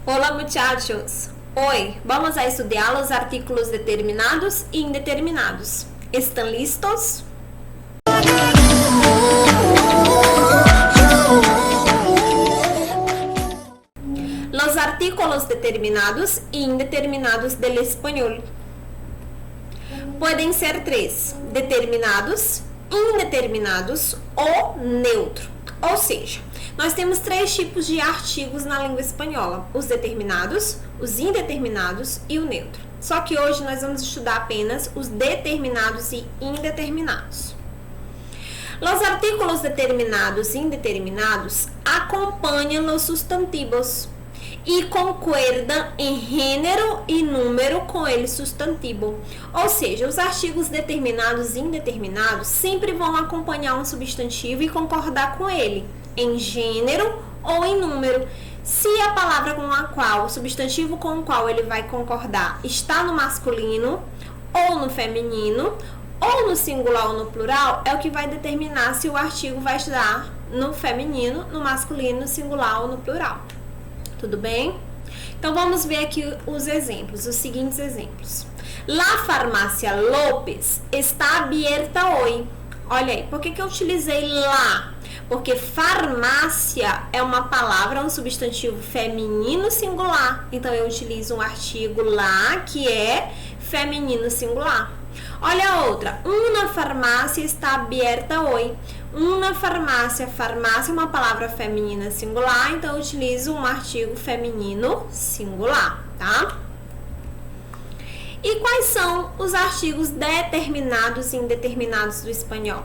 Hola muchachos, hoy vamos a estudiar los artículos determinados e indeterminados. ¿Están listos? Los artículos determinados e indeterminados del español pueden ser tres: determinados, indeterminados ou neutro. Ou seja, nós temos três tipos de artigos na língua espanhola: os determinados, os indeterminados e o neutro. Só que hoje nós vamos estudar apenas os determinados e indeterminados. Os artículos determinados e indeterminados acompanham os substantivos e concordam em gênero e número com ele substantivo. Ou seja, os artigos determinados e indeterminados sempre vão acompanhar um substantivo e concordar com ele em gênero ou em número. Se a palavra com a qual, o substantivo com o qual ele vai concordar está no masculino ou no feminino, ou no singular ou no plural, é o que vai determinar se o artigo vai estar no feminino, no masculino, no singular ou no plural. Tudo bem? Então vamos ver aqui os exemplos, os seguintes exemplos. La farmácia López está aberta hoje. Olha aí, por que eu utilizei lá? Porque farmácia é uma palavra, um substantivo feminino singular. Então eu utilizo um artigo lá que é feminino singular. Olha a outra. Uma farmácia está aberta hoje. Uma farmácia, farmácia é uma palavra feminina singular, então eu utilizo um artigo feminino singular, tá? E quais são os artigos determinados e indeterminados do espanhol?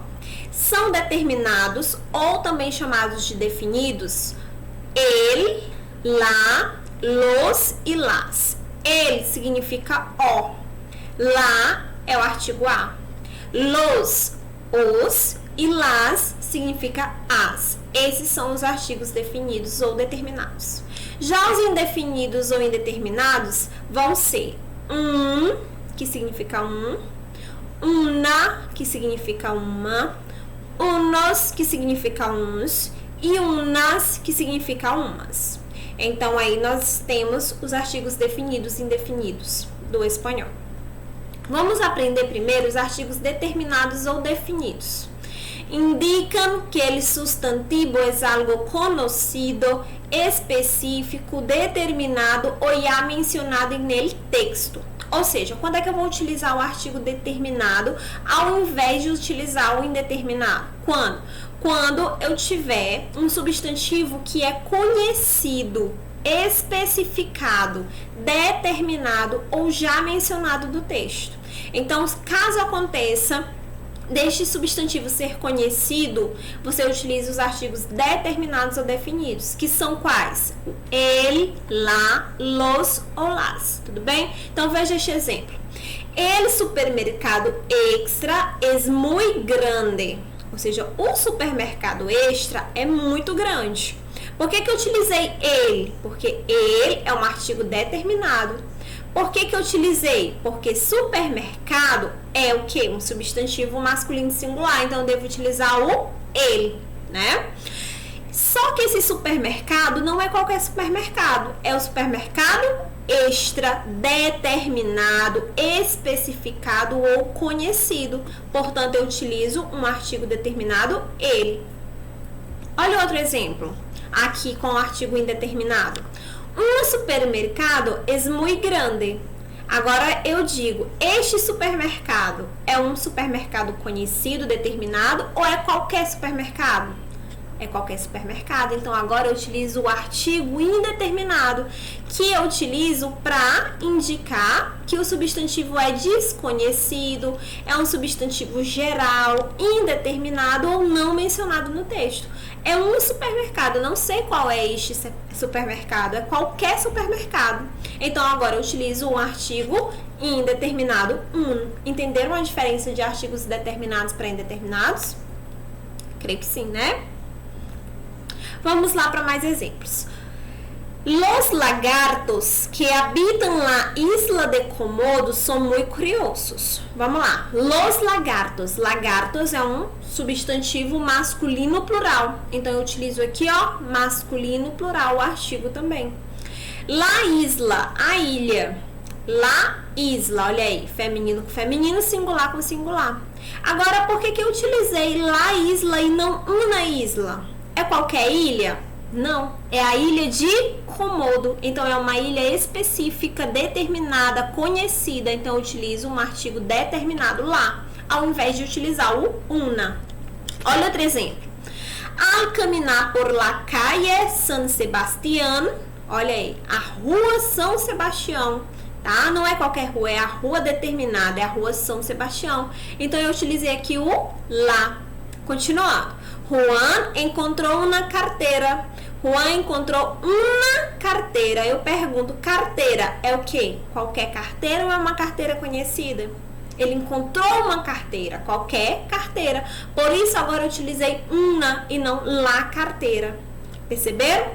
São determinados, ou também chamados de definidos, el, la, los e las. El significa o. La é o artigo a. Los, os, e las significa as. Esses são os artigos definidos ou determinados. Já os indefinidos ou indeterminados vão ser que significa una, que significa uma, unos, que significa uns, e unas, que significa umas. Então, aí nós temos os artigos definidos e indefinidos do espanhol. Vamos aprender primeiro os artigos determinados ou definidos. Indicam que o substantivo é algo conhecido, específico, determinado ou já mencionado no texto. Ou seja, quando é que eu vou utilizar o artigo determinado ao invés de utilizar o indeterminado? Quando? Quando eu tiver um substantivo que é conhecido, especificado, determinado ou já mencionado do texto. Então, caso aconteça deste substantivo ser conhecido, você utiliza os artigos determinados ou definidos, que são quais? El, la, los ou las, tudo bem? Então veja este exemplo. El supermercado extra es muy grande, ou seja, o supermercado extra é muito grande. Por que eu utilizei ele? Porque ele é um artigo determinado. Por que eu utilizei? Porque supermercado é o quê? Um substantivo masculino singular, então eu devo utilizar o ele, né? Só que esse supermercado não é qualquer supermercado, é o supermercado extra, determinado, especificado ou conhecido. Portanto, eu utilizo um artigo determinado, ele. Olha outro exemplo, aqui com o artigo indeterminado. Um supermercado é muito grande. Agora eu digo, este supermercado é um supermercado conhecido, determinado ou é qualquer supermercado? É qualquer supermercado. Então agora eu utilizo o artigo indeterminado, que eu utilizo para indicar que o substantivo é desconhecido, é um substantivo geral, indeterminado ou não mencionado no texto. É um supermercado, não sei qual é este supermercado, é qualquer supermercado. Então agora eu utilizo um artigo indeterminado, Entenderam a diferença de artigos determinados para indeterminados? Creio que sim, né? Vamos lá para mais exemplos. Los lagartos que habitam na isla de Komodo são muito curiosos. Vamos lá. Los lagartos. Lagartos é um substantivo masculino plural. Então, eu utilizo aqui, ó, masculino plural, o artigo também. La isla, a ilha. La isla, olha aí, feminino com feminino, singular com singular. Agora, por que eu utilizei la isla e não una isla? É qualquer ilha? Não, é a ilha de Komodo. Então, é uma ilha específica, determinada, conhecida. Então, eu utilizo um artigo determinado lá, ao invés de utilizar o una. Olha outro exemplo. Al caminar por la calle San Sebastián, olha aí, a rua São Sebastião, tá? Não é qualquer rua, é a rua determinada, é a rua São Sebastião. Então, eu utilizei aqui o lá. Continuando. Juan encontrou uma carteira. Juan encontrou uma carteira. Eu pergunto, carteira é o quê? Qualquer carteira ou é uma carteira conhecida? Ele encontrou uma carteira, qualquer carteira. Por isso, agora eu utilizei una e não la carteira. Perceberam?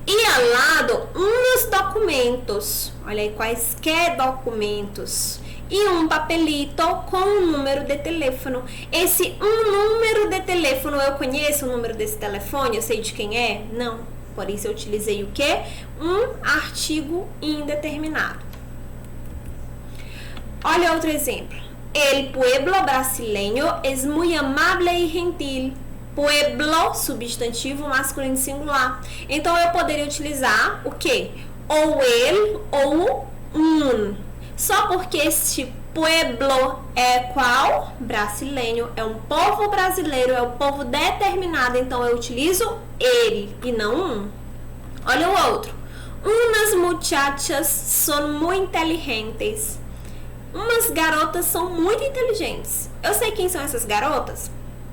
E ao lado, uns documentos. Olha aí, quaisquer documentos. E um papelito com um número de telefone. Esse número de telefone, eu conheço o número desse telefone? Eu sei de quem é? Não. Por isso eu utilizei o quê? Um artigo indeterminado. Olha outro exemplo. El pueblo brasileño es muy amable y gentil. Pueblo, substantivo masculino singular. Então, eu poderia utilizar o quê? Ou ele ou um. Só porque este pueblo é qual? Brasileiro. É um povo brasileiro, é um povo determinado. Então, eu utilizo ele e não um. Olha o outro. Unas muchachas son muy inteligentes. Umas garotas são muito inteligentes. Eu sei quem são essas garotas?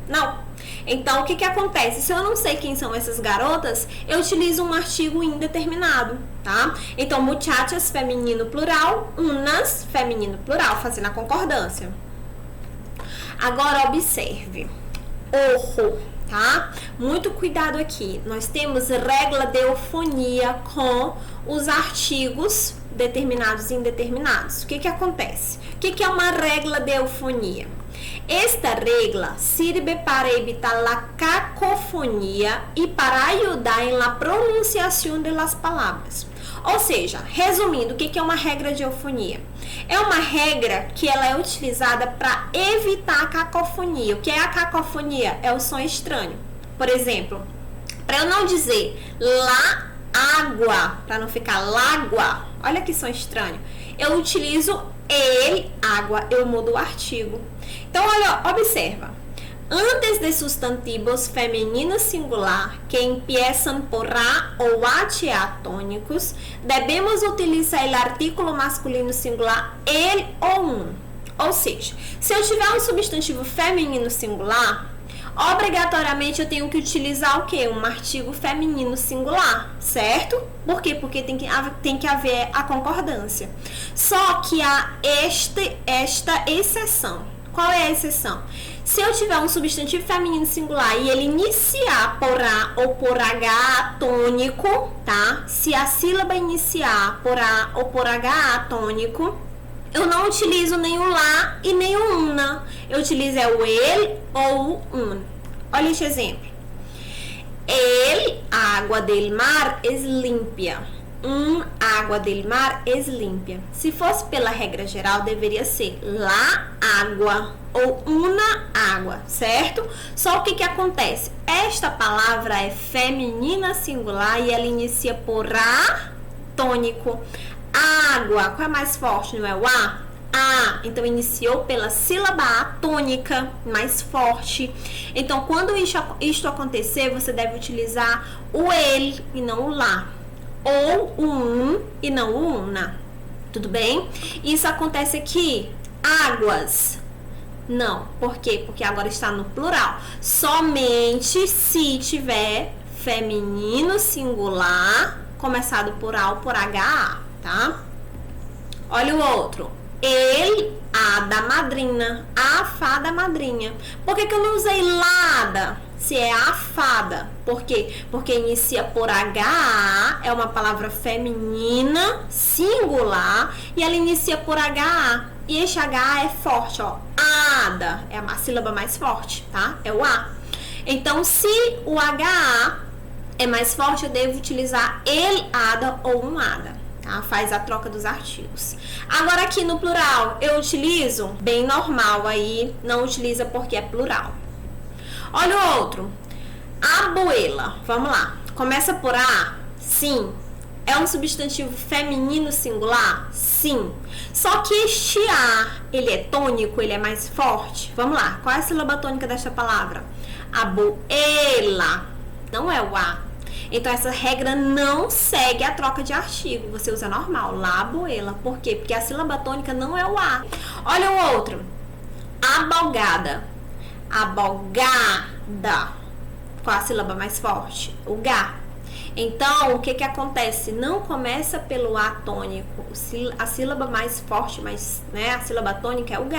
Não. Então, o que acontece? Se eu não sei quem são essas garotas, eu utilizo um artigo indeterminado, tá? Então, muchachas, feminino plural, unas, feminino plural, fazendo a concordância. Agora, observe. Ojo, tá? Muito cuidado aqui. Nós temos regra de eufonia com os artigos determinados e indeterminados. O que acontece? O que é uma regra de eufonia? Esta regra sirve para evitar a cacofonia e para ajudar na pronunciação das palavras. Ou seja, resumindo, o que é uma regra de eufonia? É uma regra que ela é utilizada para evitar a cacofonia. O que é a cacofonia? É o som estranho. Por exemplo, para eu não dizer lá água, para não ficar lágua, olha que som estranho, eu utilizo ele, água, eu mudo o artigo. Então, olha, observa. Antes de sustantivos feminino singular que empiezam por a ou a tônicos, devemos utilizar o artículo masculino singular ele ou um. Ou seja, se eu tiver um substantivo feminino singular, obrigatoriamente eu tenho que utilizar o quê? Um artigo feminino singular, certo? Por quê? Porque tem que haver a concordância. Só que há esta exceção. Qual é a exceção? Se eu tiver um substantivo feminino singular e ele iniciar por A ou por H tônico, tá? Se a sílaba iniciar por A ou por H tônico, eu não utilizo nem o lá e nem o una. Eu utilizo o ele ou o un. Olha este exemplo. El água del mar es limpia. Água del mar es limpia. Se fosse pela regra geral, deveria ser lá água ou una água, certo? Só o que acontece? Esta palavra é feminina singular e ela inicia por A tônico. Água, qual é mais forte, não é o A? A, então iniciou pela sílaba A tônica, mais forte. Então, quando isto acontecer, você deve utilizar o ele e não o lá. Ou o e não o una. Tudo bem? Isso acontece aqui. Águas. Não. Por quê? Porque agora está no plural. Somente se tiver feminino singular, começado por A ou por HA, tá? Olha o outro. Ele, a da madrinha, a fada madrinha. Por que eu não usei lada? Se é a fada. Por quê? Porque inicia por HA, é uma palavra feminina, singular, e ela inicia por HA. E este HA é forte, ó. Ada, é a sílaba mais forte, tá? É o A. Então, se o HA é mais forte, eu devo utilizar ele, ada ou um ada. Tá? Faz a troca dos artigos. Agora aqui no plural, eu utilizo bem normal aí, não utiliza porque é plural. Olha o outro. Abuela. Vamos lá. Começa por A? Sim. É um substantivo feminino singular? Sim. Só que este A, ele é tônico, ele é mais forte. Vamos lá. Qual é a sílaba tônica desta palavra? Abuela. Não é o A. Então, essa regra não segue a troca de artigo. Você usa normal. Labuela. Por quê? Porque a sílaba tônica não é o A. Olha o outro. Abogada. Abogada. Qual a sílaba mais forte? O G. Então, o que acontece? Não começa pelo A tônico. A sílaba mais forte, a sílaba tônica é o G.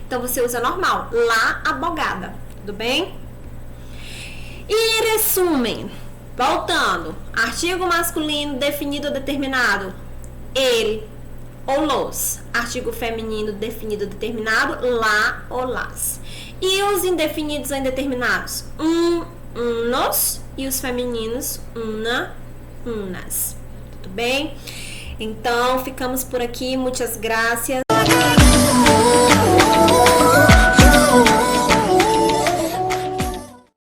Então, você usa normal. Lá, abogada. Tudo bem? E resumen. Voltando. Artigo masculino definido ou determinado. Ele ou los. Artigo feminino definido ou determinado. Lá ou las. E os indefinidos ou indeterminados? Unos. E os femininos, una, unas. Tudo bem? Então, ficamos por aqui. Muitas graças.